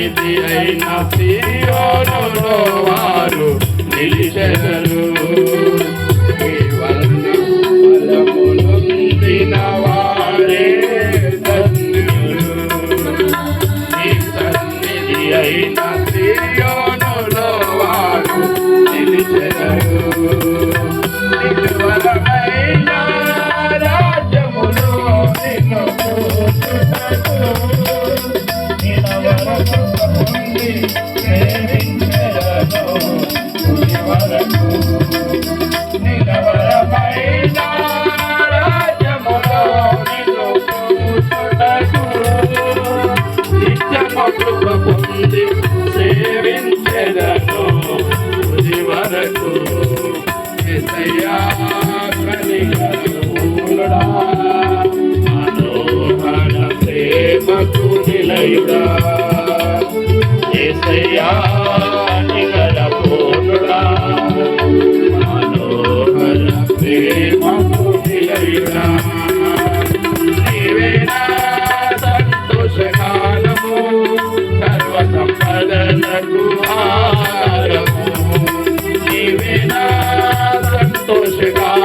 ఇది అయిన సియోనులో వారు నిలిచెదరు. ఈ ఫలములొందిన వారే ధన్యులు. ఈ సన్నిధి అయిన సియోనులో వారు నిలిచెదరు. నిలువరమైన రాజ్యములో నిన్ను చూచుటకు సేవించెదను తుది వరకు. యేసయ్యా కనికరముడా, మనోహర ప్రేమకు నిలయుడా, యేసయ్యా నిగరపోనుడా, మనోహర ప్రేమకు నిలయుడా. నీవే నా సంతోషగానము, సర్వ సంపదలకు ఆహారము. నీవే నా సంతోషగానము,